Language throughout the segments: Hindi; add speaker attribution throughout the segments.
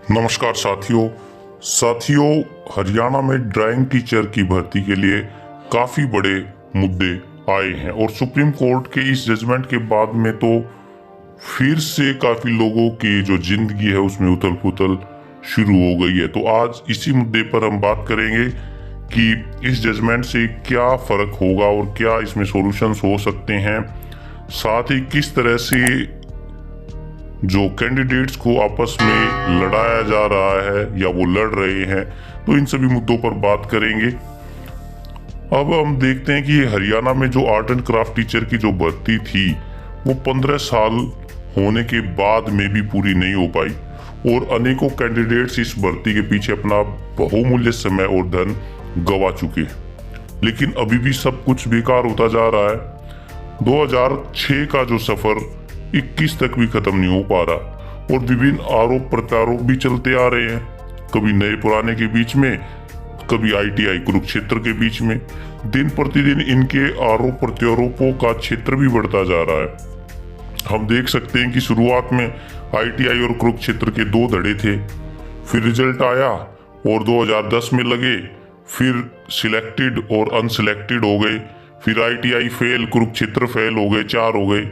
Speaker 1: नमस्कार साथियों, हरियाणा में ड्राइंग टीचर की भर्ती के लिए काफ़ी बड़े मुद्दे आए हैं और सुप्रीम कोर्ट के इस जजमेंट के बाद में तो फिर से काफ़ी लोगों की जो जिंदगी है उसमें उथल पुथल शुरू हो गई है। तो आज इसी मुद्दे पर हम बात करेंगे कि इस जजमेंट से क्या फ़र्क होगा और क्या इसमें सॉल्यूशंस हो सकते हैं, साथ ही किस तरह से जो कैंडिडेट्स को आपस में लड़ाया जा रहा है या वो लड़ रहे हैं। तो इन सभी मुद्दों पर बात करेंगे। अब हम देखते हैं कि हरियाणा में जो आर्ट एंड क्राफ्ट टीचर की जो भर्ती थी वो 15 साल होने के बाद में भी पूरी नहीं हो पाई और अनेकों कैंडिडेट्स इस भर्ती के पीछे अपना बहुमूल्य समय और धन गंवा चुके, लेकिन अभी भी सब कुछ बेकार होता जा रहा है। 2006 का जो सफर 21 तक भी खत्म नहीं हो पा रहा और विभिन्न आरोप प्रत्यारोप भी चलते आ रहे हैं, कभी नए पुराने के बीच में, कभी आईटीआई कुरुक्षेत्र के बीच में। दिन प्रतिदिन इनके आरोप प्रत्यारोपों का क्षेत्र भी बढ़ता जा रहा है। हम देख सकते हैं कि शुरुआत में आईटीआई और कुरुक्षेत्र के 2 धड़े थे, फिर रिजल्ट आया और 2010 में लगे, फिर सिलेक्टेड और अनसिलेक्टेड हो गए, फिर आईटीआई फेल, कुरुक्षेत्र फेल हो गए, 4 हो गए,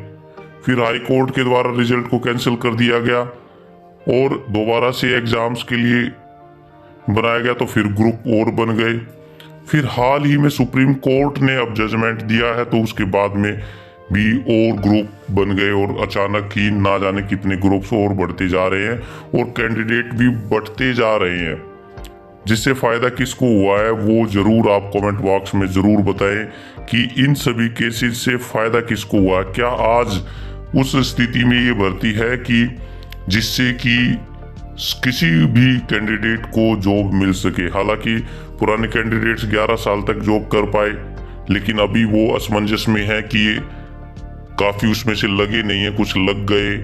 Speaker 1: फिर हाई कोर्ट के द्वारा रिजल्ट को कैंसिल कर दिया गया और दोबारा से एग्जाम्स के लिए बनाया गया, तो फिर ग्रुप और बन गए। फिर हाल ही में सुप्रीम कोर्ट ने अब जजमेंट दिया है तो उसके बाद में भी और ग्रुप बन गए और अचानक ही ना जाने कितने ग्रुप्स और बढ़ते जा रहे हैं और कैंडिडेट भी बढ़ते जा रहे हैं। जिससे फायदा किसको हुआ है वो जरूर आप कमेंट बॉक्स में जरूर बताएं कि इन सभी केसेस से फायदा किसको हुआ। क्या आज उस स्थिति में ये भर्ती है कि जिससे कि किसी भी कैंडिडेट को जॉब मिल सके। हालांकि पुराने कैंडिडेट्स 11 साल तक जॉब कर पाए, लेकिन अभी वो असमंजस में है कि ये काफी उसमें से लगे नहीं है, कुछ लग गए,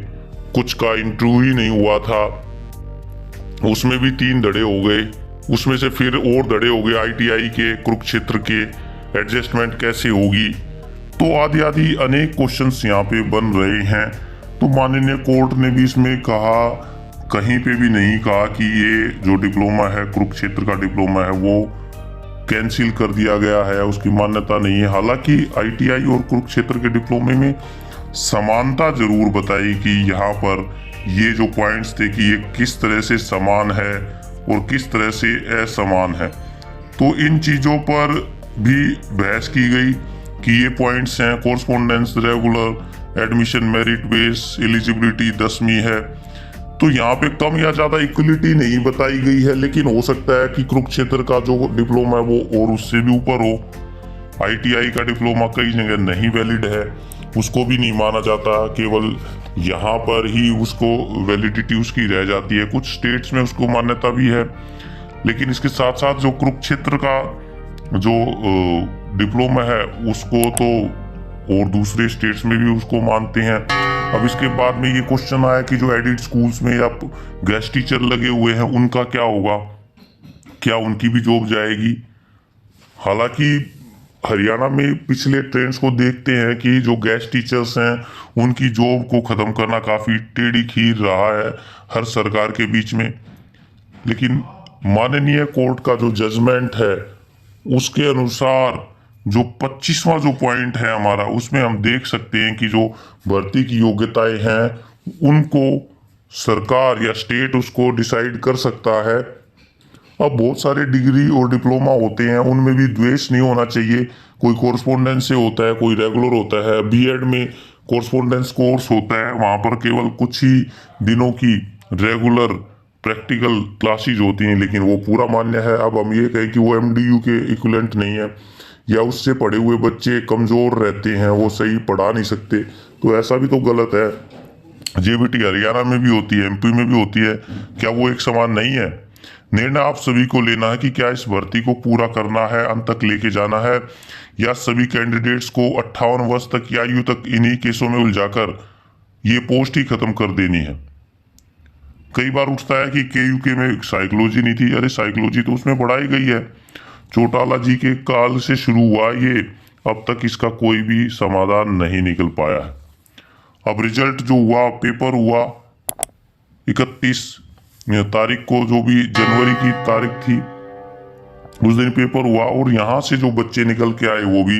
Speaker 1: कुछ का इंटरव्यू ही नहीं हुआ था, उसमें भी 3 धड़े हो गए, उसमें से फिर और धड़े हो गए आईटीआई के, कुरुक्षेत्र के, एडजस्टमेंट कैसे होगी। तो आदि आदि अनेक क्वेश्चंस यहाँ पे बन रहे हैं। तो माननीय कोर्ट ने भी इसमें कहा, कहीं पे भी नहीं कहा कि ये जो डिप्लोमा है, कुरुक्षेत्र का डिप्लोमा है, वो कैंसिल कर दिया गया है, उसकी मान्यता नहीं है। हालांकि आईटीआई और कुरुक्षेत्र के डिप्लोमे में समानता जरूर बताई कि यहाँ पर ये जो पॉइंट्स थे कि ये किस तरह से समान है और किस तरह से असमान है। तो इन चीज़ों पर भी बहस की गई कि ये पॉइंट्स हैं correspondence, regular, admission, merit base, eligibility 10वीं है। तो यहाँ पे कम या ज़्यादा इक्वलिटी नहीं बताई गई है, लेकिन हो सकता है कि कुरुक्षेत्र का जो डिप्लोमा है वो और उससे भी ऊपर हो। आईटीआई का डिप्लोमा कई जगह नहीं वैलिड है, उसको भी नहीं माना जाता, केवल यहाँ पर ही उसको वैलिडिटी उसकी रह जाती है। कुछ स्टेट्स में उसको मान्यता भी है, लेकिन इसके साथ साथ जो कुरुक्षेत्र का जो डिप्लोमा है उसको तो और दूसरे स्टेट्स में भी उसको मानते हैं। अब इसके बाद में ये क्वेश्चन आया कि जो एडिड स्कूल्स में या गेस्ट टीचर लगे हुए हैं उनका क्या होगा, क्या उनकी भी जॉब जाएगी। हालांकि हरियाणा में पिछले ट्रेंड्स को देखते हैं कि जो गेस्ट टीचर्स हैं उनकी जॉब को ख़त्म करना काफ़ी टेढ़ी खीर रहा है हर सरकार के बीच में। लेकिन माननीय कोर्ट का जो जजमेंट है उसके अनुसार जो 25वां जो पॉइंट है हमारा, उसमें हम देख सकते हैं कि जो भर्ती की योग्यताएं हैं उनको सरकार या स्टेट उसको डिसाइड कर सकता है। अब बहुत सारे डिग्री और डिप्लोमा होते हैं, उनमें भी द्वेष नहीं होना चाहिए। कोई कोरस्पोंडेंस से होता है, कोई रेगुलर होता है। बीएड में कोरस्पोंडेंस कोर्स होता है, वहाँ पर केवल कुछ ही दिनों की रेगुलर प्रैक्टिकल क्लासेज होती हैं, लेकिन वो पूरा मान्य है। अब हम ये कहें कि वो एमडीयू के इक्विवेलेंट नहीं है या उससे पढ़े हुए बच्चे कमज़ोर रहते हैं, वो सही पढ़ा नहीं सकते, तो ऐसा भी तो गलत है। जेबीटी हरियाणा में भी होती है, एमपी में भी होती है, क्या वो एक समान नहीं है? निर्णय आप सभी को लेना है कि क्या इस भर्ती को पूरा करना है, अंत तक लेके जाना है, या सभी कैंडिडेट्स को 58 वर्ष तक या आयु तक इन्हीं केसों में उलझाकर ये पोस्ट ही खत्म कर देनी है। कई बार उठता है कि केयूके में साइकोलॉजी नहीं थी। अरे साइकोलॉजी तो उसमें पढ़ाई गई है, चौटाला जी के काल से शुरू हुआ ये, अब तक इसका कोई भी समाधान नहीं निकल पाया है। अब रिजल्ट जो हुआ, पेपर हुआ 31 तारीख को, जो भी जनवरी की तारीख थी, उस दिन पेपर हुआ और यहाँ से जो बच्चे निकल के आए वो भी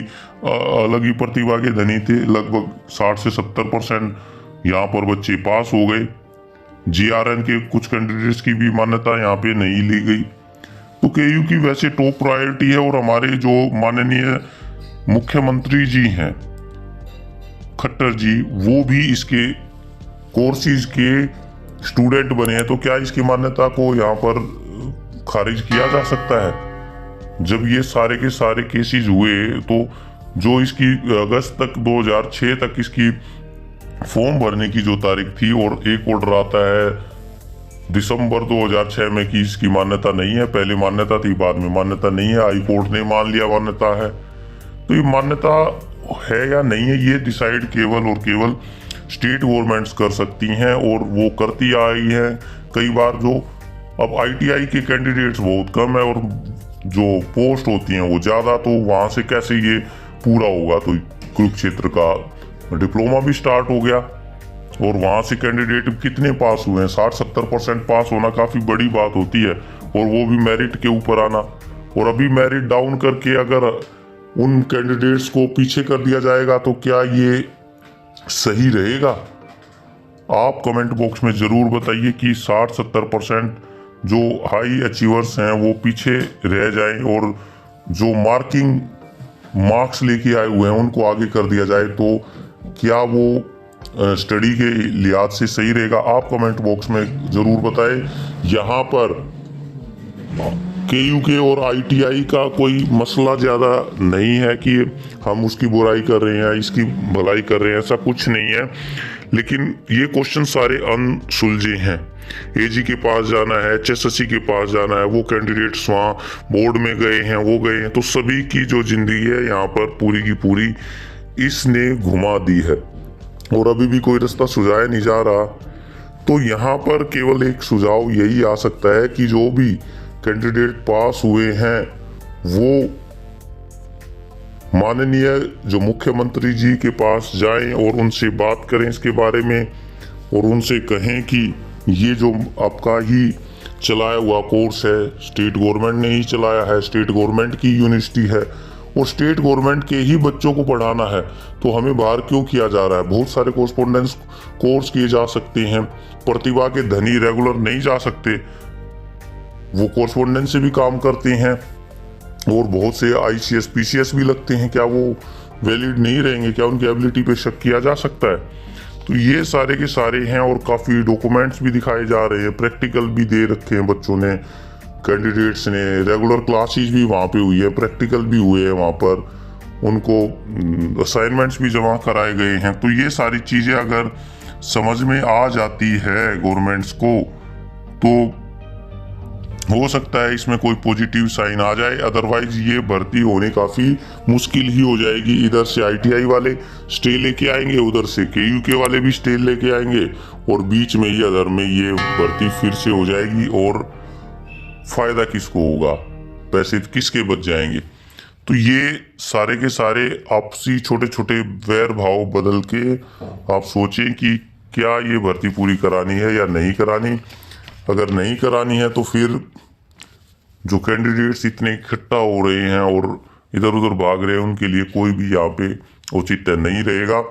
Speaker 1: अलग ही प्रतिभा के धनी थे। लगभग 60 से 70% यहाँ पर बच्चे पास हो गए। जीआरएन के कुछ कैंडिडेट्स की भी मान्यता यहाँ पे नहीं ली गई। तो केयू की वैसे टॉप प्रायोरिटी है और हमारे जो माननीय मुख्यमंत्री जी हैं खट्टर जी, वो भी इसके कोर्सेज के स्टूडेंट बने हैं। तो क्या इसकी मान्यता को यहाँ पर खारिज किया जा सकता है? जब ये सारे के सारे केसेस हुए तो जो इसकी अगस्त तक 2006 तक इसकी फॉर्म भरने की जो तारीख थी और एक ऑर्डर आता है दिसंबर 2006 में कि इसकी मान्यता नहीं है। पहले मान्यता थी, बाद में मान्यता नहीं है, हाई कोर्ट ने मान लिया मान्यता है। तो ये मान्यता है या नहीं है, ये डिसाइड केवल और केवल स्टेट गवर्नमेंट्स कर सकती हैं और वो करती आई हैं कई बार। जो अब आईटीआई के कैंडिडेट्स बहुत कम है और जो पोस्ट होती हैं वो ज़्यादा, तो वहाँ से कैसे ये पूरा होगा? तो कुरुक्षेत्र का डिप्लोमा भी स्टार्ट हो गया और वहाँ से कैंडिडेट कितने पास हुए हैं? 60-70% पास होना काफ़ी बड़ी बात होती है और वो भी मेरिट के ऊपर आना। और अभी मेरिट डाउन करके अगर उन कैंडिडेट्स को पीछे कर दिया जाएगा तो क्या ये सही रहेगा? आप कमेंट बॉक्स में ज़रूर बताइए कि 60-70% जो हाई अचीवर्स हैं वो पीछे रह जाएं और जो मार्क्स लेके आए हुए हैं उनको आगे कर दिया जाए, तो क्या वो स्टडी के लिहाज से सही रहेगा? आप कमेंट बॉक्स में ज़रूर बताएं। यहाँ पर केयू के और आईटीआई का कोई मसला ज़्यादा नहीं है कि हम उसकी बुराई कर रहे हैं, इसकी भलाई कर रहे हैं, ऐसा कुछ नहीं है। लेकिन ये क्वेश्चन सारे अनसुलझे हैं। एजी के पास जाना है, एचएसएससी के पास जाना है, वो कैंडिडेट्स वहाँ बोर्ड में गए हैं, वो गए हैं, तो सभी की जो जिंदगी है यहाँ पर पूरी की पूरी इसने घुमा दी है और अभी भी कोई रास्ता सुझाया नहीं जा रहा। तो यहाँ पर केवल एक सुझाव यही आ सकता है कि जो भी कैंडिडेट पास हुए हैं वो माननीय जो मुख्यमंत्री जी के पास जाएं और उनसे बात करें इसके बारे में और उनसे कहें कि ये जो आपका ही चलाया हुआ कोर्स है, स्टेट गवर्नमेंट ने ही चलाया है, स्टेट गवर्नमेंट की यूनिवर्सिटी है और स्टेट गवर्नमेंट के ही बच्चों को पढ़ाना है, तो हमें बाहर क्यों किया जा रहा है? बहुत सारे कोर्सपोंडेंस कोर्स किए जा सकते हैं। प्रतिभा के धनी रेगुलर नहीं जा सकते, वो कोर्सपोंडेंस से भी काम करते हैं और बहुत से आईसीएस पीसीएस भी लगते हैं। क्या वो वैलिड नहीं रहेंगे? क्या उनकी एबिलिटी पे शक किया जा सकता है? तो ये सारे के सारे हैं और काफ़ी डॉक्यूमेंट्स भी दिखाए जा रहे हैं, प्रैक्टिकल भी दे रखे हैं बच्चों ने, कैंडिडेट्स ने, रेगुलर क्लासेस भी वहाँ पे हुई है, प्रैक्टिकल भी हुए हैं वहाँ पर, उनको असाइनमेंट्स भी जमा कराए गए हैं। तो ये सारी चीज़ें अगर समझ में आ जाती है गवर्नमेंट्स को तो हो सकता है इसमें कोई पॉजिटिव साइन आ जाए, अदरवाइज ये भर्ती होने काफ़ी मुश्किल ही हो जाएगी। इधर से आईटीआई वाले स्टे लेके आएंगे, उधर से केयू के वाले भी स्टे लेके आएंगे और बीच में ही अदर में ये भर्ती फिर से हो जाएगी और फायदा किसको होगा? पैसे किसके बच जाएंगे? तो ये सारे के सारे आपसी छोटे छोटे वैर भाव बदल के आप सोचें कि क्या ये भर्ती पूरी करानी है या नहीं करानी। अगर नहीं करानी है तो फिर जो कैंडिडेट्स इतने इकट्ठा हो रहे हैं और इधर उधर भाग रहे हैं उनके लिए कोई भी यहाँ पे औचित्य नहीं रहेगा।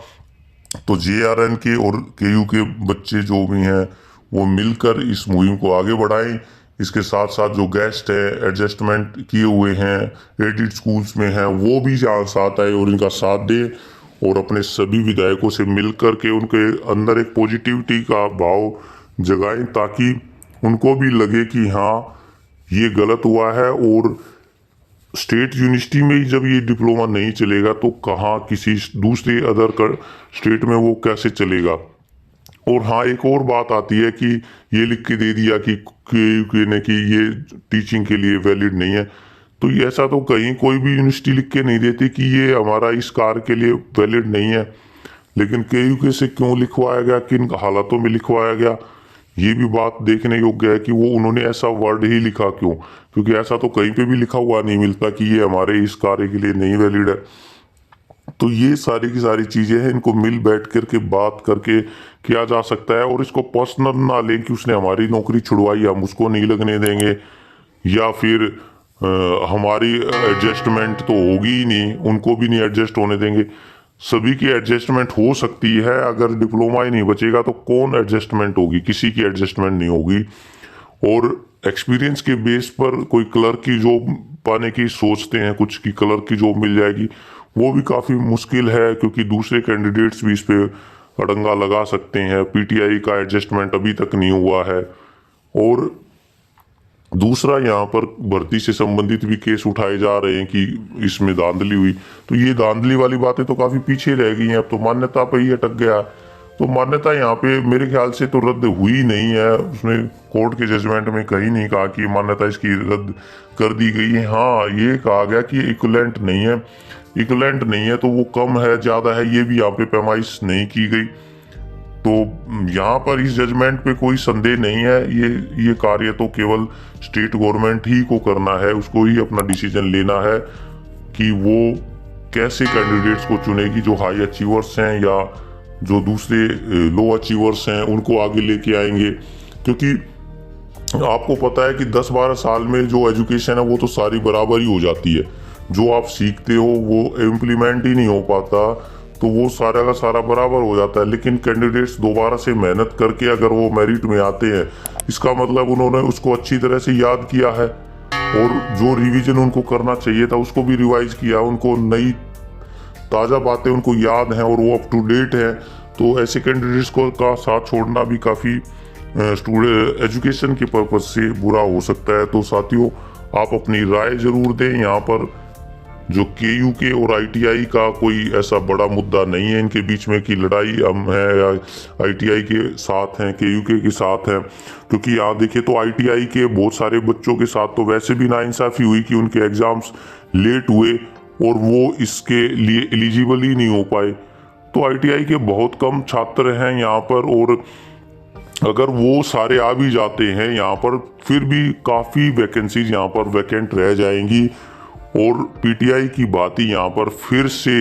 Speaker 1: तो जेआरएन के और केयू के बच्चे जो भी हैं वो मिलकर इस मुहिम को आगे बढ़ाएं। इसके साथ साथ जो गेस्ट है एडजस्टमेंट किए हुए हैं एडिड स्कूल्स में हैं वो भी यहाँ साथ आए और इनका साथ दें और अपने सभी विधायकों से मिलकर के उनके अंदर एक पॉजिटिविटी का भाव जगाएं ताकि उनको भी लगे कि हाँ ये गलत हुआ है। और स्टेट यूनिवर्सिटी में ही जब ये डिप्लोमा नहीं चलेगा तो कहाँ किसी दूसरे अदर स्टेट में वो कैसे चलेगा? और हाँ, एक और बात आती है कि ये लिख के दे दिया कि ये टीचिंग के लिए वैलिड नहीं है, तो ऐसा तो कहीं कोई भी यूनिवर्सिटी लिख के नहीं देती कि ये हमारा इस कार्य के लिए वैलिड नहीं है। लेकिन केयू से क्यों लिखवाया गया, किन हालातों में लिखवाया गया, ये भी बात देखने योग्य है कि वो उन्होंने ऐसा वर्ड ही लिखा क्यों, क्योंकि ऐसा तो कहीं पे भी लिखा हुआ नहीं मिलता कि ये हमारे इस कार्य के लिए नहीं वैलिड है। तो ये सारी की सारी चीज़ें हैं, इनको मिल बैठ करके बात करके किया जा सकता है। और इसको पर्सनल ना लें कि उसने हमारी नौकरी छुड़वाई, हम उसको नहीं लगने देंगे, या फिर हमारी एडजस्टमेंट तो होगी ही नहीं, उनको भी नहीं एडजस्ट होने देंगे। सभी की एडजस्टमेंट हो सकती है, अगर डिप्लोमा ही नहीं बचेगा तो कौन एडजस्टमेंट होगी, किसी की एडजस्टमेंट नहीं होगी। और एक्सपीरियंस के बेस पर कोई क्लर्क की जॉब पाने की सोचते हैं, कुछ की क्लर्क की जॉब मिल जाएगी, वो भी काफ़ी मुश्किल है, क्योंकि दूसरे कैंडिडेट्स भी इस पे अड़ंगा लगा सकते हैं। पीटीआई का एडजस्टमेंट अभी तक नहीं हुआ है। और दूसरा, यहाँ पर भर्ती से संबंधित भी केस उठाए जा रहे हैं कि इसमें धांधली हुई। तो ये धांधली वाली बातें तो काफ़ी पीछे रह गई हैं, अब तो मान्यता पे ही अटक गया। तो मान्यता यहाँ पे मेरे ख्याल से तो रद्द हुई नहीं है, उसने कोर्ट के जजमेंट में कहीं नहीं कहा कि मान्यता इसकी रद्द कर दी गई है। हाँ, ये कहा गया कि इक्विवेलेंट नहीं है, इक्विवेलेंट नहीं है तो वो कम है ज़्यादा है, ये भी यहाँ पे पैमाइश नहीं की गई। तो यहाँ पर इस जजमेंट पे कोई संदेह नहीं है। ये कार्य तो केवल स्टेट गवर्नमेंट ही को करना है, उसको ही अपना डिसीजन लेना है कि वो कैसे कैंडिडेट्स को चुनेगी, जो हाई अचीवर्स हैं या जो दूसरे लो अचीवर्स हैं उनको आगे लेके आएंगे। क्योंकि आपको पता है कि 10-12 साल में जो एजुकेशन है वो तो सारी बराबर ही हो जाती है, जो आप सीखते हो वो इम्प्लीमेंट ही नहीं हो पाता, तो वो सारा का सारा बराबर हो जाता है। लेकिन कैंडिडेट्स दोबारा से मेहनत करके अगर वो मेरिट में आते हैं, इसका मतलब उन्होंने उसको अच्छी तरह से याद किया है, और जो रिवीजन उनको करना चाहिए था उसको भी रिवाइज किया, उनको नई ताज़ा बातें उनको याद हैं और वो अप टू डेट है। तो ऐसे कैंडिडेट्स को का साथ छोड़ना भी काफ़ी स्टूडेंट एजुकेशन के पर्पज से बुरा हो सकता है। तो साथियों, आप अपनी राय जरूर दें। यहाँ पर जो केयूके और आईटीआई का कोई ऐसा बड़ा मुद्दा नहीं है इनके बीच में कि लड़ाई हम है या आईटीआई के साथ हैं, केयूके के साथ हैं। क्योंकि यहाँ देखिए तो आईटीआई के बहुत सारे बच्चों के साथ तो वैसे भी नाइंसाफ़ी हुई कि उनके एग्ज़ाम्स लेट हुए और वो इसके लिए एलिजिबल ही नहीं हो पाए। तो आईटीआई के बहुत कम छात्र हैं यहाँ पर, और अगर वो सारे आ भी जाते हैं यहाँ पर, फिर भी काफ़ी वैकेंसीज यहाँ पर वैकेंट रह जाएंगी। और पीटीआई की बात ही यहाँ पर फिर से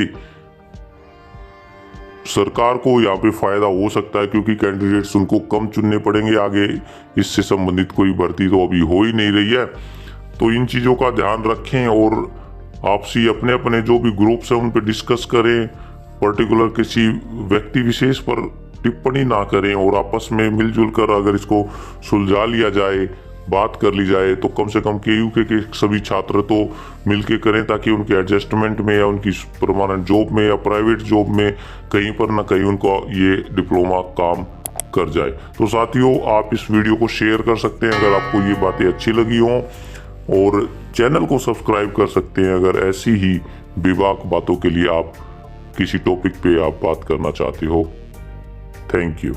Speaker 1: सरकार को यहाँ पे फायदा हो सकता है, क्योंकि कैंडिडेट्स उनको कम चुनने पड़ेंगे। आगे इससे संबंधित कोई भर्ती तो अभी हो ही नहीं रही है। तो इन चीज़ों का ध्यान रखें और आपसी अपने अपने जो भी ग्रुप्स हैं उन पे डिस्कस करें। पर्टिकुलर किसी व्यक्ति विशेष पर टिप्पणी ना करें, और आपस में मिलजुल कर अगर इसको सुलझा लिया जाए, बात कर ली जाए, तो कम से कम केयूके के सभी छात्र तो मिलके करें, ताकि उनके एडजस्टमेंट में या उनकी परमानेंट जॉब में या प्राइवेट जॉब में कहीं पर ना कहीं उनको ये डिप्लोमा काम कर जाए। तो साथियों, आप इस वीडियो को शेयर कर सकते हैं अगर आपको ये बातें अच्छी लगी हों, और चैनल को सब्सक्राइब कर सकते हैं अगर ऐसी ही बेबाक बातों के लिए आप किसी टॉपिक पे आप बात करना चाहते हो। Thank you.